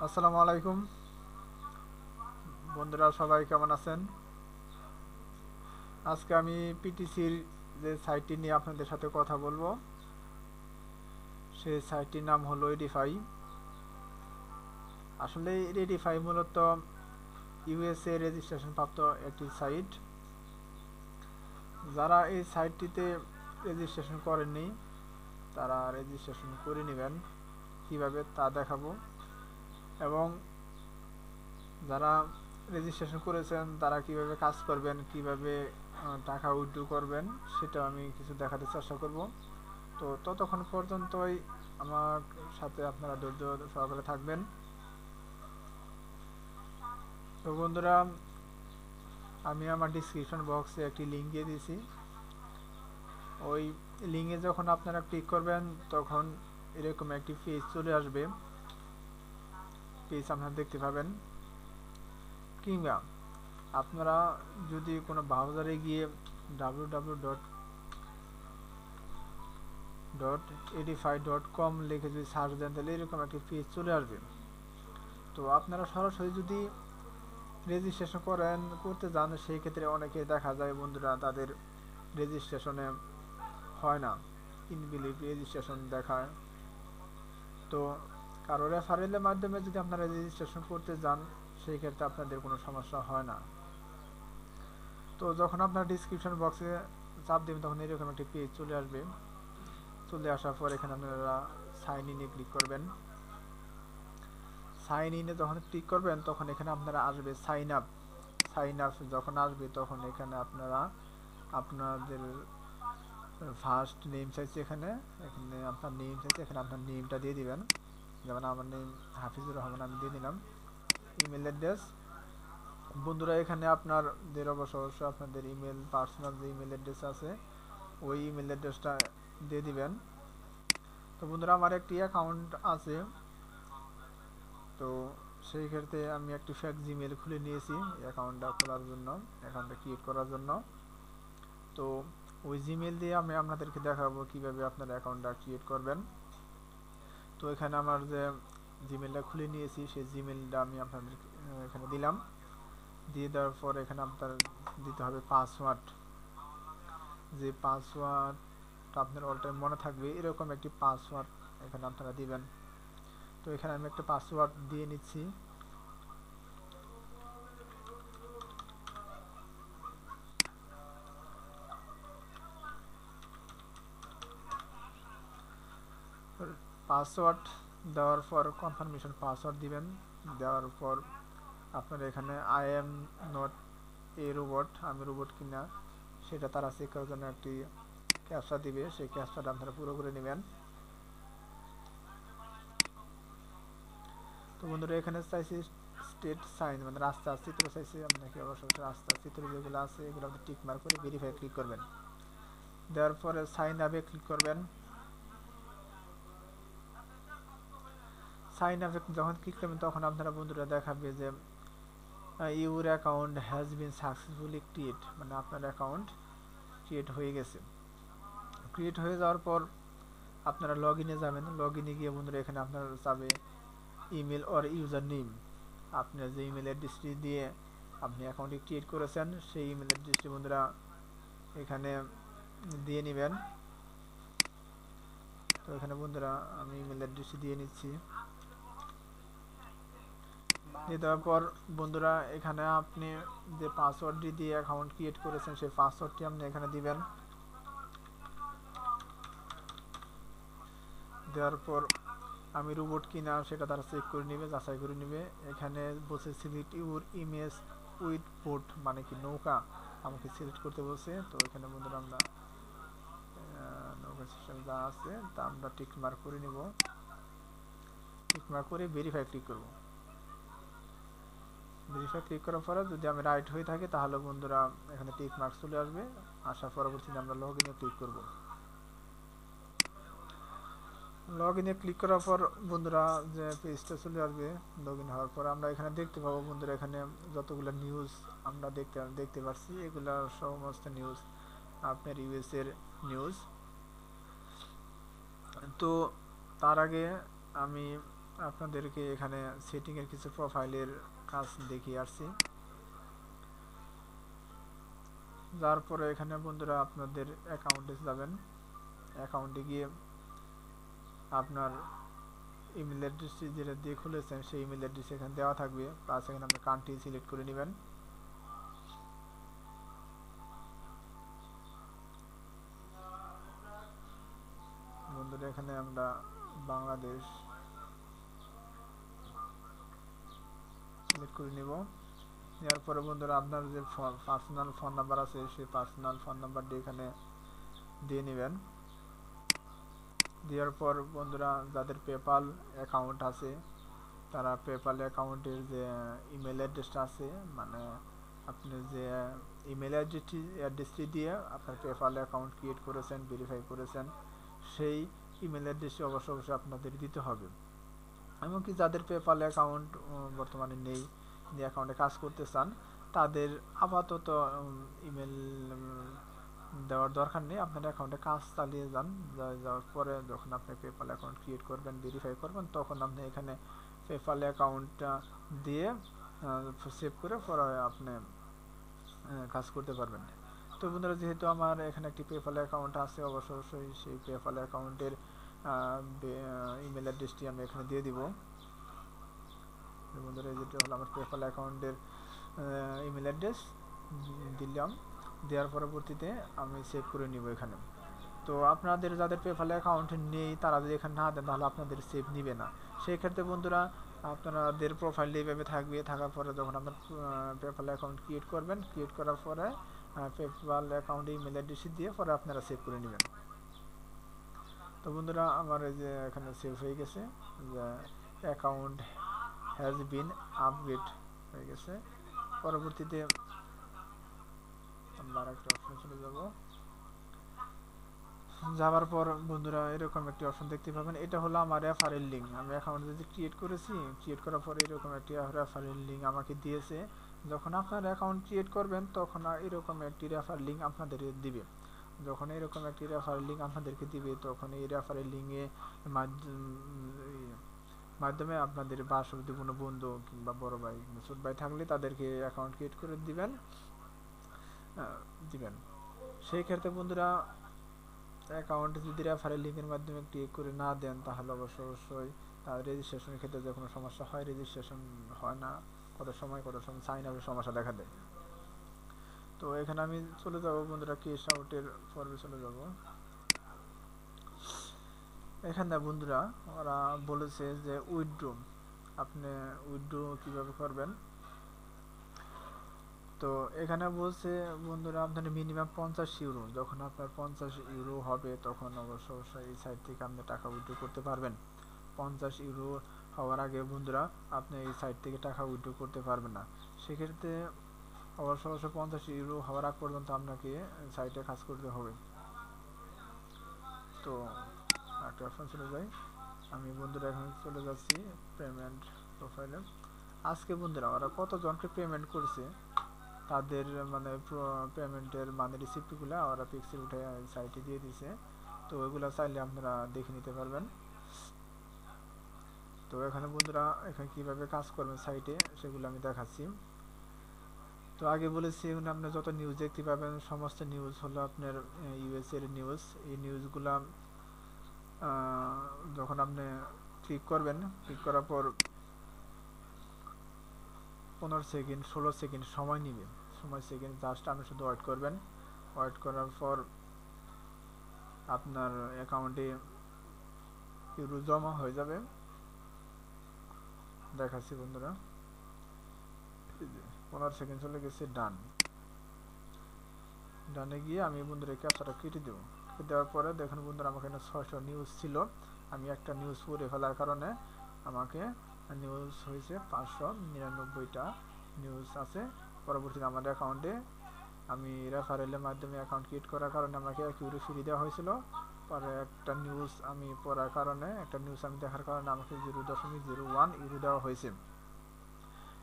আসসালামু আলাইকুম বন্ধুরা, সবাই কেমন আছেন? আজকে আমি পিটিসির যে সাইটটি নিয়ে আপনাদের সাথে কথা বলবো, সেই সাইটটির নাম হলো এডিফাই। আসলে এডিফাই মূলত ইউএসএ রেজিস্ট্রেশন প্রাপ্ত একটি সাইট। যারা এই সাইটটিতে রেজিস্ট্রেশন করেননি তারা রেজিস্ট্রেশন করে নেবেন, কিভাবে তা দেখাবো। এবং যারা রেজিস্ট্রেশন করেছেন তারা কিভাবে কাজ করবেন, কিভাবে টাকা উইথড্র করবেন, সেটা আমি কিছু দেখাতে চেষ্টা করব। তো ততক্ষণ পর্যন্তই আমার সাথে আপনারা ধৈর্য সহকারে থাকবেন। তো বন্ধুরা, আমি আমার ডিসক্রিপশন বক্সে একটি লিঙ্ক দিয়ে দিয়েছি। ওই লিঙ্কে যখন আপনারা ক্লিক করবেন তখন এরকম একটি পেজ চলে আসবে। পেজ আপনারা দেখতে পাবেন, কিংবা আপনারা যদি কোনো ব্রাউজারে গিয়ে www.edify.com লিখে যদি সার্চ দেন তাহলে এরকম একটি পেজ চলে আসবে। তো আপনারা সরাসরি যদি রেজিস্ট্রেশন করতে যান, সেই ক্ষেত্রে অনেকে দেখা যায় বন্ধুরা তাদের রেজিস্ট্রেশনে হয় না, ইনভ্যালিড রেজিস্ট্রেশন দেখায়। তো কারো রেফারেলের মাধ্যমে যদি আপনারা রেজিস্ট্রেশন করতে যান, সেই ক্ষেত্রে আপনাদের কোনো সমস্যা হয় না। তো যখন আপনার ডিসক্রিপশন বক্সে চাপ দেবেন তখন এরকম একটি পেজ চলে আসবে। চলে আসার পর এখানে আপনারা সাইন ইনে ক্লিক করবেন। সাইন ইনে যখন ক্লিক করবেন তখন এখানে আপনারা আসবে সাইন আপ। সাইন আপ যখন আসবে তখন এখানে আপনারা আপনাদের ফার্স্ট নেম চাইছে, এখানে এখানে আপনার নেম চাইছে, এখানে আপনার নেমটা দিয়ে দিবেন। যেমন আমার নেম হাফিজুর রহমান, আমি দিয়ে দিলাম। ইমেল অ্যাড্রেস বন্ধুরা, এখানে আপনাদের অবশ্যই আপনাদের ইমেল, পার্সোনাল যে ইমেল অ্যাড্রেস আছে ওই ইমেল অ্যাড্রেসটা দিয়ে দিবেন। তো বন্ধুরা, আমার একটি অ্যাকাউন্ট আছে, তো সেই ক্ষেত্রে আমি একটি ফেক জিমেল খুলে নিয়েছি অ্যাকাউন্টটা খোলার জন্য, অ্যাকাউন্টটা ক্রিয়েট করার জন্য। তো ওই জিমেল দিয়ে আমি আপনাদেরকে দেখাবো কিভাবে আপনারা অ্যাকাউন্টটা ক্রিয়েট করবেন। তো এখানে আমার যে জিমেলটা খুলে নিয়েছি সেই জিমেলটা আমি আপনাদের এখানে দিলাম। দিয়ে দেওয়ার পর এখানে আপনার দিতে হবে পাসওয়ার্ড। যে পাসওয়ার্ডটা আপনার অল টাইম মনে থাকবে এরকম একটি পাসওয়ার্ড এখানে আপনারা দিবেন। তো এখানে আমি একটা পাসওয়ার্ড দিয়ে নিচ্ছি। পাসওয়ার্ড দেওয়ার পর কনফার্মেশন পাসওয়ার্ড দিবেন। দেওয়ার পর আপনার এখানে I am not a robot, আমি রোবট কিনা সেটা তারা চেক করার জন্য একটি ক্যাপচা দিবে, সেই ক্যাপচাটা আপনারা পুরো করে নেবেন। তো বন্ধুরা, এখানে চাইছি স্টেট সাইন মানে রাস্তার চিত্র চাইছি, আপনাকে অবশ্যই রাস্তার চিত্র যেগুলো আছে এগুলো আপনি টিক মার্ক করে ভেরিফাই ক্লিক করবেন। দেওয়ার পরে সাইন আপে ক্লিক করবেন। সাইন আপে যখন ক্লিক করবেন তখন আপনারা বন্ধুরা দেখাবে যে your account has been successfully create, মানে আপনার অ্যাকাউন্ট ক্রিয়েট হয়ে গেছে। ক্রিয়েট হয়ে যাওয়ার পর আপনারা লগ ইনে যাবেন। লগ ইনে গিয়ে বন্ধুরা এখানে আপনার যাবে ইমেল অর ইউজার নেম। আপনার যে ইমেল অ্যাড্রেসটি দিয়ে আপনি অ্যাকাউন্টটি ক্রিয়েট করেছেন সেই ইমেল অ্যাড্রেসটি বন্ধুরা এখানে দিয়ে নেবেন। তো এখানে বন্ধুরা আমি ইমেল অ্যাড্রেসটি দিয়ে নিচ্ছি। দিয়ে দেওয়ার পর বন্ধুরা এখানে আপনি যে পাসওয়ার্ডটি দিয়ে অ্যাকাউন্ট ক্রিয়েট করেছেন সেই পাসওয়ার্ডটি আপনি এখানে দিবেন। দেওয়ার পর আমি রোবট কিনা সেটা তারা চেক করে নেবে, যাচাই করে নেবে। এখানে বলছে select your image with boat, মানে কি নৌকা আমাকে সিলেক্ট করতে বলছে। তো এখানে বন্ধুরা আমরা নৌকা সিস্টেম যা আছে তা আমরা টিক মার্ক করে নিব। টিক মার্ক করে ভেরিফাই ক্লিক করব। ভেরিফাই ক্লিক করার পরে যদি আমি রাইট হয়ে থাকি তাহলে বন্ধুরা এখানে টিক মার্ক চলে আসবে। আসার পরবর্তীতে আমরা লগ ইনে ক্লিক করব। লগ ইনে ক্লিক করার পর বন্ধুরা যে পেজটা চলে আসবে, লগ ইন হওয়ার পর আমরা এখানে দেখতে পাবো বন্ধুরা এখানে যতগুলো নিউজ আমরা দেখতে পাচ্ছি এগুলা সমস্ত নিউজ আপনার ইউএস এর নিউজ। তো তার আগে আমি আপনাদেরকে এখানে সেটিংয়ের কিছু প্রোফাইলের কাজ দেখিয়ে আসছি। যার পরে এখানে বন্ধুরা আপনাদের অ্যাকাউন্টে যাবেন। অ্যাকাউন্টে গিয়ে আপনার ইমেল অ্যাড্রেস যেটা দিয়ে খুলেছেন সেই ইমেল অ্যাড্রেস এখানে দেওয়া থাকবে, প্লাস এখানে আপনি কান্ট্রি সিলেক্ট করে নেবেন। বন্ধুরা এখানে আমরা বাংলাদেশ সিলেক্ট করে নেব। নেওয়ার পরে বন্ধুরা আপনার যে পার্সোনাল ফোন নাম্বার আছে সেই পার্সোনাল ফোন নাম্বারটি এখানে দিয়ে নেবেন। দেওয়ার পর বন্ধুরা যাদের পেপাল অ্যাকাউন্ট আছে তারা পেপাল অ্যাকাউন্টের যে ইমেল অ্যাড্রেসটা আছে, মানে আপনি যে ইমেল অ্যাড্রেসটি দিয়ে আপনার পেপাল অ্যাকাউন্ট ক্রিয়েট করেছেন, ভেরিফাই করেছেন, সেই ইমেল অ্যাড্রেসটি অবশ্যই আপনাদের দিতে হবে। এমনকি যাদের পেপাল অ্যাকাউন্ট বর্তমানে নেই, যে অ্যাকাউন্টে কাজ করতে চান, তাদের আপাতত ইমেল দেওয়ার দরকার নেই। আপনার অ্যাকাউন্টে কাজ চালিয়ে যান, যাওয়ার পরে যখন আপনি পেপাল অ্যাকাউন্ট ক্রিয়েট করবেন, ভেরিফাই করবেন, তখন আপনি এখানে পেপাল অ্যাকাউন্টটা দিয়ে সেভ করে পরে আপনি কাজ করতে পারবেন। তো বন্ধুরা যেহেতু আমার এখানে একটি পেপাল অ্যাকাউন্ট আছে, অবশ্যই সেই পেপাল অ্যাকাউন্টের ইমেল অ্যাড্রেসটি আমি এখানে দিয়ে দিব। বন্ধুরা যেটা হলো আমার পেপাল অ্যাকাউন্টের ইমেল অ্যাড্রেস দিলাম। দেওয়ার পরবর্তীতে আমি সেভ করে নিব এখানে। তো আপনাদের যাদের পেপাল অ্যাকাউন্ট নেই তারা যদি এখানে না দেন তাহলে আপনাদের সেভ নিবে না। সেই ক্ষেত্রে বন্ধুরা আপনাদের প্রোফাইল এইভাবে থাকবে, থাকার পরে যখন আপনার পেপাল অ্যাকাউন্ট ক্রিয়েট করবেন, ক্রিয়েট করার পরে পেপাল অ্যাকাউন্টে ইমেল অ্যাড্রেস দিয়ে পরে আপনারা সেভ করে নেবেন। তো বন্ধুরা আমার এই যে এখানে সেভ হয়ে গেছে, যে অ্যাকাউন্ট হ্যাজ বিন আপগ্রেড হয়ে গেছে। পরবর্তীতে আমরা আরেকটা অপশন চলে যাব। যাওয়ার পর বন্ধুরা এরকম একটি অপশন দেখতে পাবেন, এটা হলো আমার রেফারেল লিঙ্ক। আমি অ্যাকাউন্ট যদি ক্রিয়েট করেছি, ক্রিয়েট করার পরে এরকম একটি রেফারেল লিঙ্ক আমাকে দিয়েছে। যখন আপনার অ্যাকাউন্ট ক্রিয়েট করবেন তখন এরকম একটি রেফারেল লিঙ্ক আপনাদের দিবে। যখন এরকম একটি রেফারেল লিঙ্ক আপনাদেরকে দিবে তখন এই রেফারেল লিঙ্কে মাধ্যমে আপনাদের পার্শ্ববর্তী কোনো বন্ধু কিংবা বড় ভাই ছোট ভাই থাকলে তাদেরকে অ্যাকাউন্ট ক্রিয়েট করে দিবেন। সেই ক্ষেত্রে বন্ধুরা অ্যাকাউন্ট যদি রেফারেল লিঙ্কের মাধ্যমে ক্লিক করে না দেন তাহলে অবশ্যই তার রেজিস্ট্রেশনের ক্ষেত্রে যে কোনো সমস্যা হয়, রেজিস্ট্রেশন হয় না, কত সময় সাইন আপের সমস্যা দেখা দেয়। তো এখানে আমি চলে যাব বন্ধুরা, ক্যাশ আউটের পর্বে চলে যাব। এখানে বন্ধুরা ওরা বলেছে যে উইথড্র, আপনি উইথড্র কীভাবে করবেন। তো এখানে বলছে বন্ধুরা আপনার মিনিমাম 50 ইউরো, যখন আপনার 50 ইউরো হবে তখন অবশ্যই এই সাইট থেকে আপনি টাকা উইথড্র করতে পারবেন। 50 ইউরো হওয়ার আগে বন্ধুরা আপনি এই সাইট থেকে টাকা উইথড্র করতে পারবেন না। সেক্ষেত্রে অবশ্যই 50 ইউরো হওয়ার আগ পর্যন্ত আপনাকে সাইটে কাজ করতে হবে। তো একটা অপশন চলে যায়, আমি বন্ধুরা এখন চলে যাচ্ছি পেমেন্ট প্রোফাইলে। আজকে বন্ধুরা ওরা কতজনকে পেমেন্ট করছে তাদের মানে পেমেন্টের মানে রিসিপ্টগুলো ওরা পিক্সেল উঠে সাইটে দিয়ে দিছে। তো ওইগুলো চাইলে আপনারা দেখে নিতে পারবেন। তো এখানে বন্ধুরা এখানে কীভাবে কাজ করবেন সাইটে সেগুলো আমি দেখাচ্ছি। তো আগে বলেছি এখানে আপনি যত নিউজ দেখতে পাবেন সমস্ত নিউজ হলো আপনার ইউএসএর নিউজ। এই নিউজগুলো যখন আপনি ক্লিক করবেন, ক্লিক করার পর 15 সেকেন্ড 16 সেকেন্ড সময় নেবে, সেকেন্ড জাস্ট আপনি শুধু ওয়েট করবেন। ওয়েট করার পর আপনার অ্যাকাউন্টে ইউরো জমা হয়ে যাবে। দেখাচ্ছি বন্ধুরা, 15 সেকেন্ড চলে গেছে, ডানে গিয়ে আমি বন্ধুরা ক্যাপচাটা কেটে দেবো। কেটে দেওয়ার পরে দেখুন বন্ধুরা আমাকে এখানে 600 নিউজ ছিল, আমি একটা নিউজ পড়ে ফেলার কারণে আমাকে নিউজ হয়েছে 599টা নিউজ আছে। পরবর্তীতে আমার অ্যাকাউন্টে আমি রেফারেলের মাধ্যমে অ্যাকাউন্ট ক্রিয়েট করার কারণে আমাকে 1 ইউরো ফ্রি দেওয়া হয়েছিল। পরে একটা নিউজ আমি পড়ার কারণে, একটা নিউজ আমি দেখার কারণে আমাকে 0.01 ইউরো দেওয়া হয়েছে।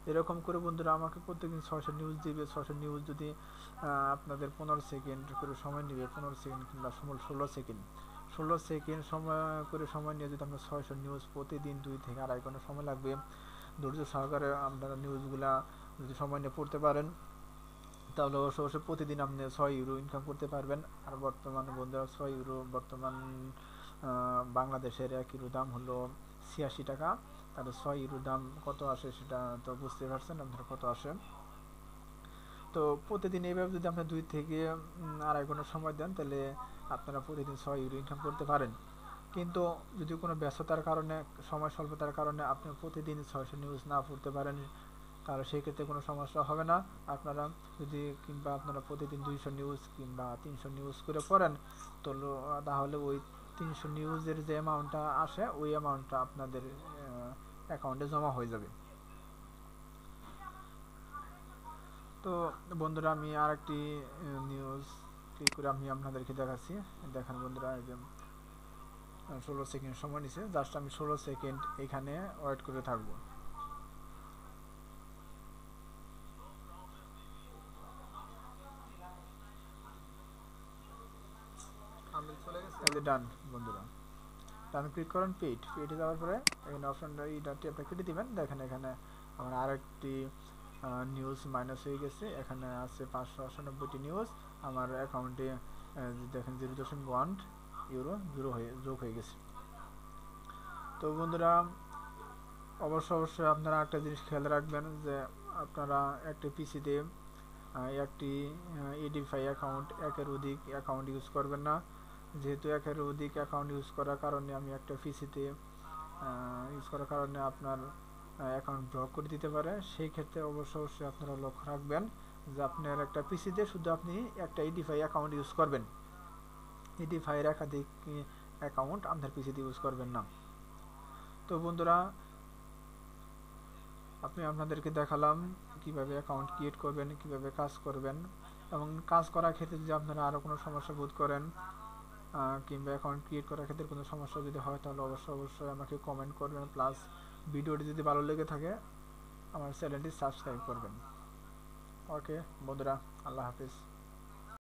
এরকম করে বন্ধুরা আমাকে প্রত্যেকদিন 600 নিউজ দিবে। 600 নিউজ যদি আপনাদের 15 সেকেন্ড করে সময় নেবে, 15 সেকেন্ড কিংবা 16 সেকেন্ড, 16 সেকেন্ড সময় নিয়ে যদি আমরা 600 নিউজ প্রতিদিন 2 থেকে আড়াই ঘন্টা সময় লাগবে, ধৈর্য সহকারে আপনারা নিউজগুলা যদি সময় নিয়ে পড়তে পারেন তাহলে অবশ্যই প্রতিদিন আপনি 6 ইউরো ইনকাম করতে পারবেন। আর বর্তমানে বন্ধুরা 6 ইউরো বর্তমান বাংলাদেশের 1 ইউরো দাম হলো 86 টাকা। তাহলে 6 ইউরো দাম কত আসে সেটা তো বুঝতে পারছেন আপনারা কত আসে। তো প্রতিদিন এইভাবে যদি আপনি 2 থেকে আড়াই ঘন্টা সময় দেন তাহলে আপনারা প্রতিদিন 6 ইউরো ইনকাম করতে পারেন। কিন্তু যদি কোনো ব্যস্ততার কারণে, সময় স্বল্পতার কারণে আপনি প্রতিদিন 600 নিউজ না পড়তে পারেন তাহলে সেই ক্ষেত্রে কোনো সমস্যা হবে না। আপনারা যদি কিংবা আপনারা প্রতিদিন 200 নিউজ কিংবা 300 নিউজ করে পড়েন তো তাহলে ওই 300 নিউজের যে অ্যামাউন্টটা আসে ওই অ্যামাউন্টটা আপনাদের অ্যাকাউন্টে জমা হয়ে যাবে। তো বন্ধুরা আমি আর একটি নিউজ ক্লিক করে আমি আপনাদেরকে দেখাচ্ছি। দেখেন বন্ধুরা এই যে 16 সেকেন্ড সময় নিছে, জাস্ট আমি 16 সেকেন্ড এখানে ওয়েট করে থাকবো। এই যে ডান বন্ধুরা, ডান ক্লিক করেন, পেইডে যাওয়ার পরে এখানে অপশনটা এইটা ট্যাপটা কেটে দিবেন। দেখেন এখানে আমার আরেকটি নিউজ মাইনাস হয়ে গেছে, এখানে আছে 598টি নিউজ আমার অ্যাকাউন্টে দেখেন 0.1 ইউরো যোগ হয়ে গেছে। তো বন্ধুরা অবশ্যই আপনারা একটা জিনিস খেয়াল রাখবেন যে আপনারা একটা পিসিতে একটি এডিফাই অ্যাকাউন্ট, একের অধিক অ্যাকাউন্ট ইউজ করবেন না। যেহেতু একের অধিক অ্যাকাউন্ট ইউজ করার কারণে আমি একটা পিসিতে ইউজ করার কারণে আপনার অ্যাকাউন্ট ব্লক করে দিতে পারে। সেই ক্ষেত্রে অবশ্যই আপনারা লক্ষ্য রাখবেন যে আপনার একটা পিসিতে শুধু আপনি একটা এডিফাই অ্যাকাউন্ট ইউজ করবেন, এডিফাইয়ের একাধিক অ্যাকাউন্ট আপনার পিসিতে ইউজ করবেন না। তো বন্ধুরা আপনাদেরকে দেখালাম কিভাবে অ্যাকাউন্ট ক্রিয়েট করবেন, কিভাবে কাজ করবেন, এবং কাজ করার ক্ষেত্রে যদি আপনারা আরও কোনো সমস্যা বোধ করেন কিংবা অ্যাকাউন্ট ক্রিয়েট করার ক্ষেত্রে কোনো সমস্যা যদি হয় তাহলে অবশ্যই আমাকে কমেন্ট করবেন। প্লাস ভিডিওটি যদি ভালো লেগে থাকে আমার চ্যানেলটি সাবস্ক্রাইব করবেন। ওকে বন্ধুরা, আল্লাহ হাফিজ।